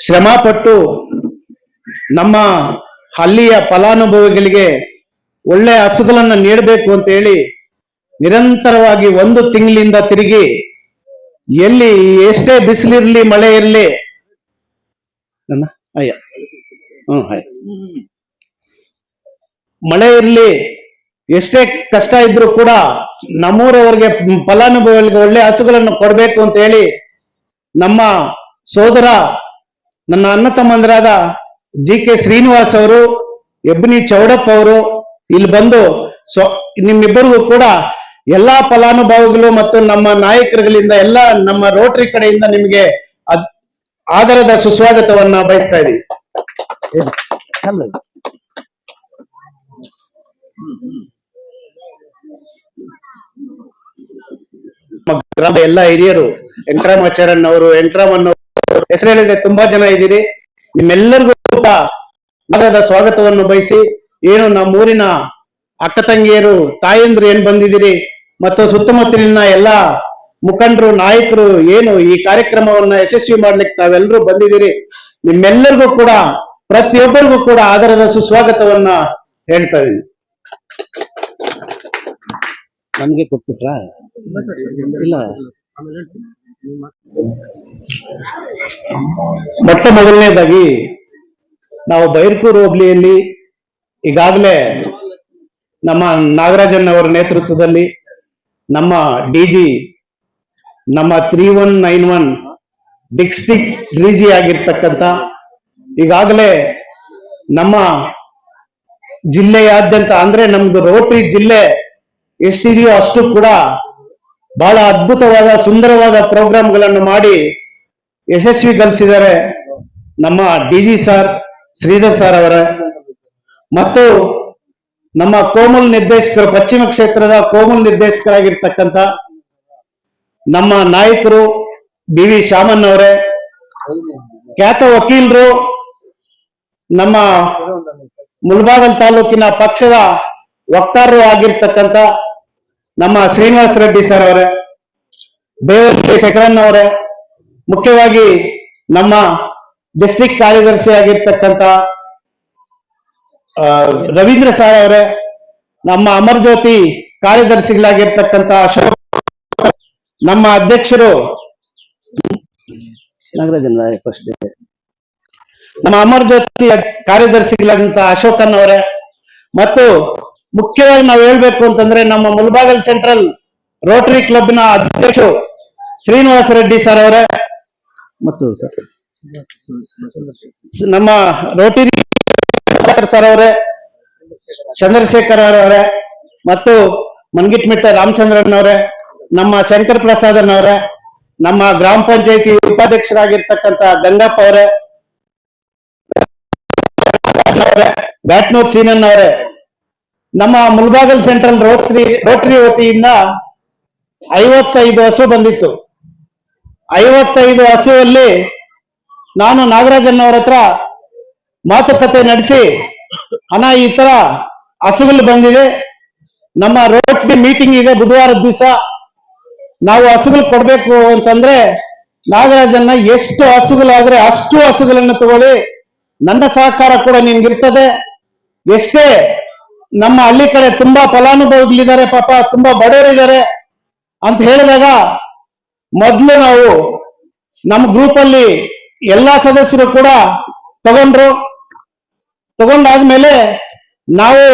ಶ್ರಮಪಟ್ಟು ನಮ್ಮ ಹಳ್ಳಿಯ ಫಲಾನುಭವಿಗಳಿಗೆ ಒಳ್ಳೆ ಹಸುಗಳನ್ನು ನೀಡಬೇಕು ಅಂತ ಹೇಳಿ ನಿರಂತರವಾಗಿ 1 ತಿಂಗಳಿಂದ ತಿರುಗಿ ಎಲ್ಲಿ ಎಷ್ಟೇ ಬಿಸಿಲಿರಲಿ ಮಳೆ ಇರಲಿ ಮಳೆ ಇರಲಿ ಎಷ್ಟೇ ಕಷ್ಟ ಇದ್ರೂ ಕೂಡ ನಮ್ಮೂರವರಿಗೆ ಫಲಾನುಭವಿಗಳಿಗೆ ಒಳ್ಳೆ ಹಸುಗಳನ್ನು ಕೊಡಬೇಕು ಅಂತ ಹೇಳಿ ನಮ್ಮ ಸೋದರ ನನ್ನ ಅಣ್ಣ ತಮ್ಮಂದರಾದ ಜಿ.ಕೆ. ಶ್ರೀನಿವಾಸ್ ಅವರು, ಎಬ್ನಿ ಚೌಡಪ್ಪ ಅವರು ಇಲ್ಲಿ ಬಂದು ನಿಮ್ಮಿಬ್ಬರಿಗೂ ಕೂಡ ಎಲ್ಲಾ ಫಲಾನುಭವಿಗಳು ಮತ್ತು ನಮ್ಮ ನಾಯಕರುಗಳಿಂದ ಎಲ್ಲ ನಮ್ಮ ರೋಟರಿ ಕಡೆಯಿಂದ ನಿಮಗೆ ಆದರದ ಸುಸ್ವಾಗತವನ್ನ ಬಯಸ್ತಾ ಇದ್ದೀವಿ. ಗ್ರಾಮದ ಎಲ್ಲ ಹಿರಿಯರು ವೆಂಕಟರಾಮಾಚಾರ್ಯನವರು ಹೆಸರು ಹೇಳಿದ್ರೆ ತುಂಬಾ ಜನ ಇದ್ದೀರಿ. ನಿಮ್ಮೆಲ್ಲರಿಗೂ ಕೂಡ ಆದರದ ಸ್ವಾಗತವನ್ನು ಬಯಸಿ ಏನು ನಮ್ಮೂರಿನ ಅಕ್ಕ ತಂಗಿಯರು ತಾಯಂದ್ರು ಏನ್ ಬಂದಿದ್ದೀರಿ ಮತ್ತು ಸುತ್ತಮುತ್ತಲಿನ ಎಲ್ಲ ಮುಖಂಡರು ನಾಯಕರು ಏನು ಈ ಕಾರ್ಯಕ್ರಮವನ್ನ ಯಶಸ್ವಿ ಮಾಡ್ಲಿಕ್ಕೆ ತಾವೆಲ್ಲರೂ ಬಂದಿದ್ದೀರಿ. ನಿಮ್ಮೆಲ್ಲರಿಗೂ ಕೂಡ ಪ್ರತಿಯೊಬ್ಬರಿಗೂ ಕೂಡ ಆದರದ ಸುಸ್ವಾಗತವನ್ನ ಹೇಳ್ತಾ ಇದ್ದೀನಿ. ನನ್ಗೆ ಕೊಟ್ಬಿಟ್ರಾ? ಇಲ್ಲ, ಮೊಟ್ಟ ಮೊದಲನೇದಾಗಿ ನಾವು ಬೈರ್ಕೂರು ಹೋಬಳಿಯಲ್ಲಿ ಈಗಾಗಲೇ ನಮ್ಮ ನಾಗರಾಜನ್ ಅವರ ನೇತೃತ್ವದಲ್ಲಿ ನಮ್ಮ ಡಿಜಿ ನಮ್ಮ 3191 ಡಿಸ್ಟ್ರಿಕ್ಟ್ ಡಿಜಿ ಆಗಿರ್ತಕ್ಕಂಥ ಈಗಾಗಲೇ ನಮ್ಮ ಜಿಲ್ಲೆಯಾದ್ಯಂತ ಅಂದ್ರೆ ನಮ್ದು ರೋಟರಿ ಜಿಲ್ಲೆ ಎಷ್ಟಿದೆಯೋ ಅಷ್ಟು ಕೂಡ ಬಹಳ ಅದ್ಭುತವಾದ ಸುಂದರವಾದ ಪ್ರೋಗ್ರಾಂಗಳನ್ನು ಮಾಡಿ ಯಶಸ್ವಿಗೊಳಿಸಿದ್ದಾರೆ ನಮ್ಮ ಡಿಜಿ ಸರ್ ಶ್ರೀಧರ್ ಸರ್ ಅವರ ಮತ್ತು ನಮ್ಮ ಕೋಮಲ್ ನಿರ್ದೇಶಕರು ಪಶ್ಚಿಮ ಕ್ಷೇತ್ರದ ಕೋಮಲ್ ನಿರ್ದೇಶಕರಾಗಿರ್ತಕ್ಕಂಥ ನಮ್ಮ ನಾಯಕರು ಬಿ.ವಿ. ಶಾಮನ್ ಅವರೇ, ಖ್ಯಾತ ವಕೀಲರು, ನಮ್ಮ ಮುಳಬಾಗಲ್ ತಾಲೂಕಿನ ಪಕ್ಷದ ವಕ್ತಾರರು ಆಗಿರ್ತಕ್ಕಂಥ ನಮ್ಮ ಶ್ರೀನಿವಾಸ ರೆಡ್ಡಿ ಸರ್ ಅವರೇ, ಬೇವಲ್ಲಿ ಶೇಖರನ್ ಅವರೇ, ಮುಖ್ಯವಾಗಿ ನಮ್ಮ ಡಿಸ್ಟ್ರಿಕ್ಟ್ ಕಾರ್ಯದರ್ಶಿ ಆಗಿರ್ತಕ್ಕಂಥ ರವೀಂದ್ರ ಸರ್ ಅವರೇ, ನಮ್ಮ ಅಮರ್ ಜ್ಯೋತಿ ಕಾರ್ಯದರ್ಶಿಗಳಾಗಿರ್ತಕ್ಕಂಥ ಅಶೋಕ್, ನಮ್ಮ ಅಧ್ಯಕ್ಷರು ನಾಗರಾಜನ್ ನಮ್ಮ ಅಮರ್ ಜ್ಯೋತಿ ಕಾರ್ಯದರ್ಶಿಗಳಾದಂತಹ ಅಶೋಕನ್ ಅವರೇ, ಮತ್ತು ಮುಖ್ಯವಾಗಿ ನಾವು ಹೇಳ್ಬೇಕು ಅಂತಂದ್ರೆ ನಮ್ಮ ಮುಳಬಾಗಲ್ ಸೆಂಟ್ರಲ್ ರೋಟರಿ ಕ್ಲಬ್ನ ಅಧ್ಯಕ್ಷರು ಶ್ರೀನಿವಾಸ ರೆಡ್ಡಿ ಸರ್ ಅವರೇ, ಮತ್ತು ನಮ್ಮ ರೋಟರಿ ಸರ್ ಅವರೇ, ಚಂದ್ರಶೇಖರ್ ಅವರೇ, ಮತ್ತು ಮನ್ಗಿಟ್ಮಿಟ್ಟ ರಾಮಚಂದ್ರನ್ ಅವರೇ, ನಮ್ಮ ಶಂಕರ್ ಪ್ರಸಾದನ್ ಅವರೇ, ನಮ್ಮ ಗ್ರಾಮ ಪಂಚಾಯತಿ ಉಪಾಧ್ಯಕ್ಷರಾಗಿರ್ತಕ್ಕಂಥ ಗಂಗಪ್ಪ ಅವರೇ, ಬ್ಯಾಟ್ನೂರ್ ಸೀನನ್ ಅವರೇ, ನಮ್ಮ ಮುಳಬಾಗಲ್ ಸೆಂಟ್ರಲ್ ರೋಟರಿ ವತಿಯಿಂದ 55 ಹಸು ಬಂದಿತ್ತು. 55 ಹಸುವಲ್ಲಿ ನಾನು ನಾಗರಾಜನ್ ಅವರ ಹತ್ರ ಮಾತುಕತೆ ನಡೆಸಿ, ಅಣ್ಣ ಈ ತರ ಹಸುಗಳು ಬಂದಿದೆ, ನಮ್ಮ ರೋಟರಿ ಮೀಟಿಂಗ್ ಇದೆ ಬುಧವಾರದ ದಿವಸ, ನಾವು ಹಸುಗಳು ಕೊಡ್ಬೇಕು ಅಂತಂದ್ರೆ ನಾಗರಾಜನ್ನ ಎಷ್ಟು ಹಸುಗಳಾದ್ರೆ ಅಷ್ಟು ಹಸುಗಳನ್ನು ತಗೊಳ್ಳಿ, ನನ್ನ ಸಹಕಾರ ಕೂಡ ನಿನ್ಗಿರ್ತದೆ. ಎಷ್ಟೇ ನಮ್ಮ ಹಳ್ಳಿ ಕಡೆ ತುಂಬಾ ಫಲಾನುಭವಿಗಳಿದ್ದಾರೆ, ಪಾಪ ತುಂಬಾ ಬಡವರಿದ್ದಾರೆ ಅಂತ ಹೇಳಿದಾಗ ಮೊದಲು ನಾವು ನಮ್ಮ ಗ್ರೂಪ್ ಅಲ್ಲಿ ಎಲ್ಲಾ ಸದಸ್ಯರು ಕೂಡ ತಗೊಂಡಾದ್ಮೇಲೆ ನಾವು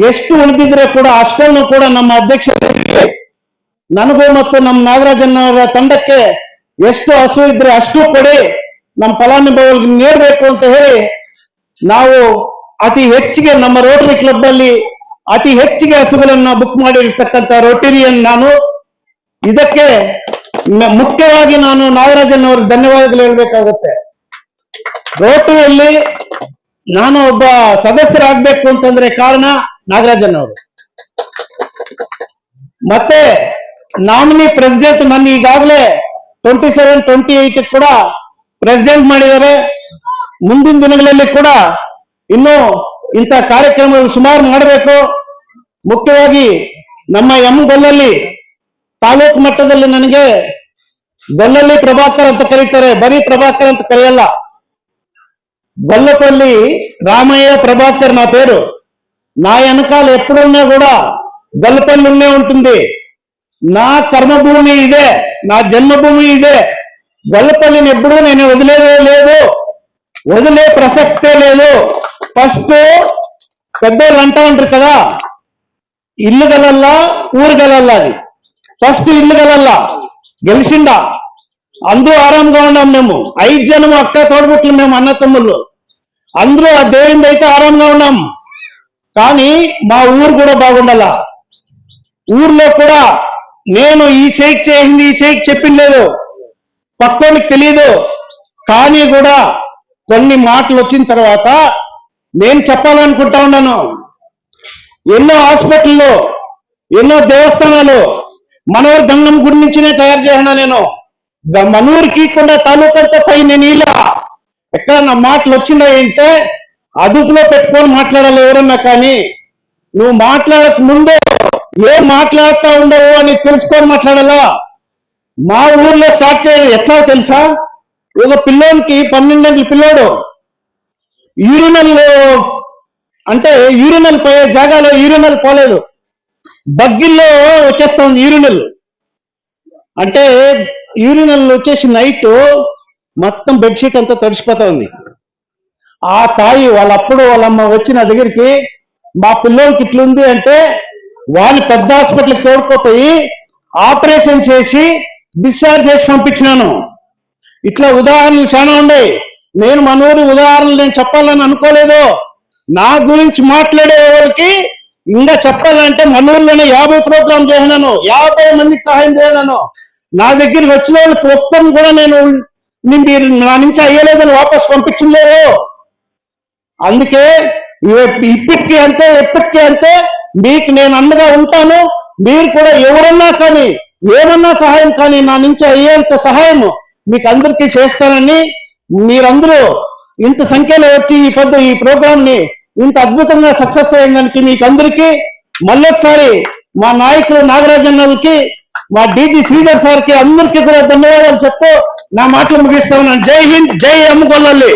ಎಷ್ಟು ಉಳಿದಿದ್ರೆ ಕೂಡ ಅಷ್ಟನ್ನು ಕೂಡ ನಮ್ಮ ಅಧ್ಯಕ್ಷರಿಗೆ ನನಗೂ ಮತ್ತು ನಮ್ಮ ನಾಗರಾಜನ್ ಅವರ ತಂಡಕ್ಕೆ ಎಷ್ಟು ಹಸು ಇದ್ರೆ ಅಷ್ಟು ಕೊಡಿ, ನಮ್ಮ ಫಲಾನುಭವಿಗಳಿಗೆ ನೀಡಬೇಕು ಅಂತ ಹೇಳಿ ನಾವು ಅತಿ ಹೆಚ್ಚಿಗೆ ನಮ್ಮ ರೋಟರಿ ಕ್ಲಬ್ ಅಲ್ಲಿ ಅತಿ ಹೆಚ್ಚಿಗೆ ಹಸುಗಳನ್ನ ಬುಕ್ ಮಾಡಿರ್ತಕ್ಕಂಥ ರೋಟರಿಯನ್ ನಾನು. ಇದಕ್ಕೆ ಮುಖ್ಯವಾಗಿ ನಾನು ನಾಗರಾಜನ್ ಅವ್ರಿಗೆ ಧನ್ಯವಾದಗಳು ಹೇಳ್ಬೇಕಾಗುತ್ತೆ. ರೋಟರಿಯಲ್ಲಿ ನಾನು ಒಬ್ಬ ಸದಸ್ಯರಾಗಬೇಕು ಅಂತಂದ್ರೆ ಕಾರಣ ನಾಗರಾಜನ್ ಅವರು. ಮತ್ತೆ ನಾಮಿನಿ ಪ್ರೆಸಿಡೆಂಟ್ ನನ್ನ ಈಗಾಗಲೇ 27, 28 ಕೂಡ ಪ್ರೆಸಿಡೆಂಟ್ ಮಾಡಿದ್ದಾರೆ. ಮುಂದಿನ ದಿನಗಳಲ್ಲಿ ಕೂಡ ಇನ್ನು ಇಂಥ ಕಾರ್ಯಕ್ರಮಗಳು ಸುಮಾರು ಮಾಡಬೇಕು. ಮುಖ್ಯವಾಗಿ ನಮ್ಮ ಎಮ್ಮಗಲ್ಲಲ್ಲಿ ತಾಲೂಕು ಮಟ್ಟದಲ್ಲಿ ನನಗೆ ಗೊಲ್ಲಲ್ಲಿ ಪ್ರಭಾಕರ್ ಅಂತ ಕರೀತಾರೆ, ಬರೀ ಪ್ರಭಾಕರ್ ಅಂತ ಕರೆಯಲ್ಲ. గొల్లపల్లి రామయ్య ప్రభాకర్ నా పేరు. నా వెనకాల ఎప్పుడున్నా కూడా గొల్లపల్లి ఉండే ఉంటుంది. నా కర్మభూమి ఇదే, నా జన్మభూమి ఇదే. గొల్లపల్లిని ఎప్పుడూ నేను వదిలేదే లేదు, వదిలే ప్రసక్తే లేదు. ఫస్ట్ పెద్దోళ్ళు అంటా ఉంటారు కదా, ఇల్లు గలల్లా ఊరు గలల్లా. అది ఫస్ట్ ఇల్లు గలల్లా గెలిచిండా, అందరూ ఆరాంగా ఉన్నాం. మేము 5 జనం అక్క తోడబుట్లు, మేము అన్న తమ్ముళ్ళు అందరూ ఆ దేవుని అయితే ఆరాంగా ఉన్నాం. కానీ మా ఊరు కూడా బాగుండాలా. ఊర్లో కూడా నేను ఈ చేయికి చేసింది, ఈ చేయికి చెప్పింది లేదు, పక్కోనికి తెలియదు. కానీ కూడా కొన్ని మాటలు వచ్చిన తర్వాత నేను చెప్పాలనుకుంటా ఉన్నాను. ఎన్నో హాస్పిటల్లో, ఎన్నో దేవస్థానాలు మనూరు గంగం గుడి నుంచినే తయారు చేసినా. నేను మనూరుకి కూడా తాలూకంతా పై నేను ఇలా ఎక్కడ నా మాటలు వచ్చినాయంటే అదుపులో పెట్టుకొని మాట్లాడాలి ఎవరన్నా. కానీ నువ్వు మాట్లాడక ముందే ఏం మాట్లాడుతూ ఉండవు అని తెలుసుకొని మాట్లాడాలా. మా ఊర్లో స్టార్ట్ చేయాలి ఎట్లా తెలుసా? ఒక పిల్లోనికి 12 గంటల పిల్లోడు యూరినల్ అంటే యూరినల్ పోయే జాగాలో యూరినల్ పోలేదు, బగ్గిల్లో వచ్చేస్తుంది యూరినల్. అంటే యూరినల్ వచ్చేసి నైట్ మొత్తం బెడ్షీట్ అంతా తడిసిపోతా ఉంది. ఆ తాయి వాళ్ళప్పుడు వాళ్ళమ్మ వచ్చి నా దగ్గరికి, మా పిల్లోడికి ఇట్లుంది అంటే వాళ్ళు పెద్ద హాస్పిటల్కి తోడుకోపోయి ఆపరేషన్ చేసి డిశ్చార్జ్ చేసి పంపించినాను. ఇట్లా ఉదాహరణలు చాలా ఉన్నాయి. నేను మనూరు ఉదాహరణలు నేను చెప్పాలని అనుకోలేదు. నా గురించి మాట్లాడే వాళ్ళకి ఇంకా చెప్పాలంటే మనూరులోనే 50 ప్రోగ్రాం చేసినాను, 50 మందికి సహాయం చేసినాను. నా దగ్గరికి వచ్చిన వాళ్ళకి ఒక్కరిని కూడా నేను మీరు నా నుంచి అయ్యలేదని వాపస్ పంపించలేదు. అందుకే ఇప్పటికీ అంతే, ఎప్పటికీ అంతే మీకు నేను అండగా ఉంటాను. మీరు కూడా ఎవరన్నా కానీ ఏమన్నా సహాయం కానీ నా నుంచి అయ్యేంత సహాయం మీకు అందరికీ చేస్తానని, మీరందరూ ఇంత సంఖ్యలో వచ్చి ఈ ప్రోగ్రామ్ ని ఇంత అద్భుతంగా సక్సెస్ అయ్యేదానికి మీకు అందరికీ మళ్ళొకసారి మా నాయకులు నాగరాజన్నకి, మా డీజీ శ్రీధర్ సార్కి అందరికీ కూడా ధన్యవాదాలు చెప్తూ నా మాటలు ముగిస్తా ఉన్నాను. జై హింద్, జై అమ్ముకొల్లాలి.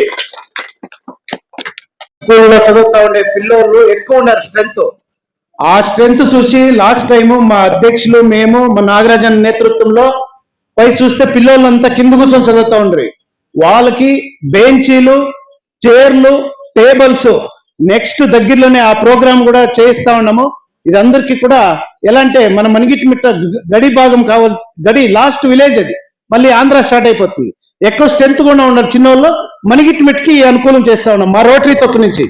స్కూల్లో చదువుతా ఉండే పిల్లోళ్ళు ఎక్కువ ఉన్నారు స్ట్రెంత్. ఆ స్ట్రెంత్ చూసి లాస్ట్ టైము మా అధ్యక్షులు మేము మా నాగరాజన్ నేతృత్వంలో పై చూస్తే పిల్లోళ్ళంతా కింద కూర్చొని చదువుతా ఉండ్రి. వాళ్ళకి బెంచీలు, చైర్లు, టేబుల్స్ నెక్స్ట్ దగ్గరలోనే ఆ ప్రోగ్రామ్ కూడా చేయిస్తా ఉన్నాము. ఇది అందరికీ కూడా ఎలా అంటే మన మణిగిట్టి మిట్ట గడి భాగం కావాలి, గడి లాస్ట్ విలేజ్ అది, మళ్ళీ ఆంధ్ర స్టార్ట్ అయిపోతుంది. ఎక్కువ స్ట్రెంత్ కూడా ఉన్నారు చిన్నోళ్ళు, మణిగిట్టి మిట్టికి అనుకూలం చేస్తా ఉన్నాం మా రోటరీ తొక్కు నుంచి.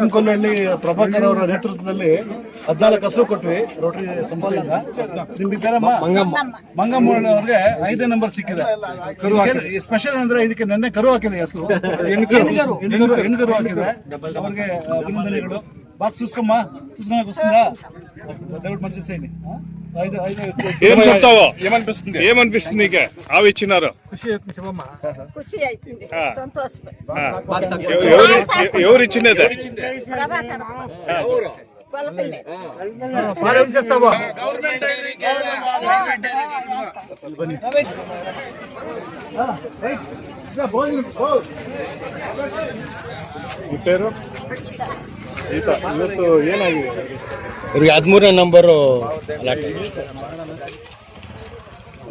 ಎಂಕೊಲ್ಲಹಳ್ಳಿ ಪ್ರಭಾಕರ್ ಅವರ ನೇತೃತ್ವದಲ್ಲಿ 14 ಕಸು ಕೊಟ್ವಿ ರೋಟರಿ ಸಂಸ್ಥೆಯಿಂದ. ನಿಮ್ಗೆ ಮಂಗಮ್ಮ ಅವ್ರಿಗೆ 5ನೇ ನಂಬರ್ ಸಿಕ್ಕಿದೆ. ಸ್ಪೆಷಲ್ ಅಂದ್ರೆ ಇದಕ್ಕೆ ನೆನ್ನೆ ಕರು ಹಾಕಿದೆ, ಹಸು ಹೆಣ್ಗರು ಹಾಕಿದೆ. ಅವ್ರಿಗೆ ಅಭಿನಂದನೆಗಳು. బాగా చూసుకోమ్మా, చూసుకున్నాక వస్తుందా దేవుడు మంచి చేయండి. ఏం చెప్తావో, ఏమనిపిస్తుంది నీకే ఆవి ఇచ్చినారు? ఎవరు ఇచ్చినదే? పేರು ಇವತ್ತು ಏನಾಗಿದೆ? ಇವ್ರಿಗೆ 13ನೇ ನಂಬರು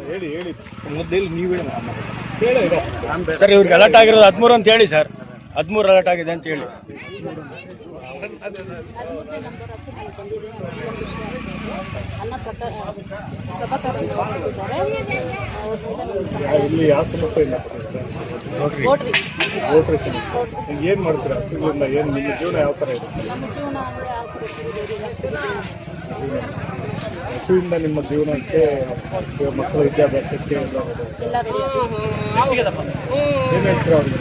ಹೇಳಿ ನೀವು ಸರ್, ಇವ್ರಿಗೆ ಅಲರ್ಟ್ ಆಗಿರೋದು 13 ಅಂತ ಹೇಳಿ ಸರ್. 13 ಅಲರ್ಟ್ ಆಗಿದೆ ಅಂತ ಹೇಳಿ. ಇಲ್ಲಿ ಯಾವ ಸಮಸ್ಯೆ ಇಲ್ಲ, ರೋಟರಿ ಸಮಸ್ಯೆ. ಏನ್ ಮಾಡ್ತೀರಾ ಹಸುಗಳಿಂದ? ಏನ್ ನಿಮ್ಮ ಜೀವನ ಯಾವ ತರ ಇದೆ? ಹಸುವಿಂದ ನಿಮ್ಮ ಜೀವನಕ್ಕೆ, ಮಕ್ಕಳ ವಿದ್ಯಾಭ್ಯಾಸಕ್ಕೆ ಏನ್ ಹೇಳ್ತೀರಾ ಅವ್ರಿಗೆ?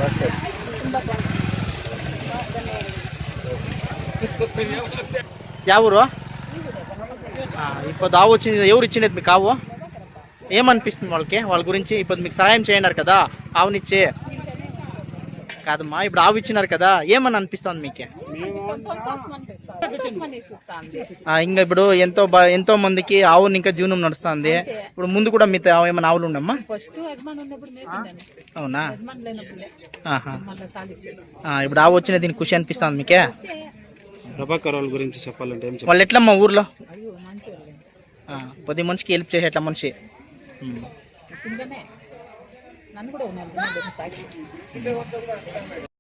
ఎవరు ఇప్పుడు ఆవు వచ్చింది, ఎవరు ఇచ్చినది మీకు ఆవు? ఏమనిపిస్తుంది వాళ్ళకి? వాళ్ళ గురించి ఇప్పుడు మీకు సహాయం చేయన్నారు కదా ఆవునిచ్చి, కాదమ్మా ఇప్పుడు ఆవు ఇచ్చినారు కదా ఏమని అనిపిస్తుంది మీకే? ఇంకా ఇప్పుడు ఎంతో మందికి ఆవుని ఇంకా జీవనం నడుస్తుంది. ఇప్పుడు ముందు కూడా మీతో ఏమైనా ఆవులు ఉండమ్మా? అవునా? ఆహా. ఇప్పుడు ఆవు వచ్చిన దీనికి ఖుషి అనిపిస్తుంది మీకే? ప్రభాకర్ వాళ్ళ గురించి చెప్పాలంటే ఏం వాళ్ళు ఎట్లమ్మా ఊర్లో? 10 మనిషికి హెల్ప్ చేసేట్ల మనిషి.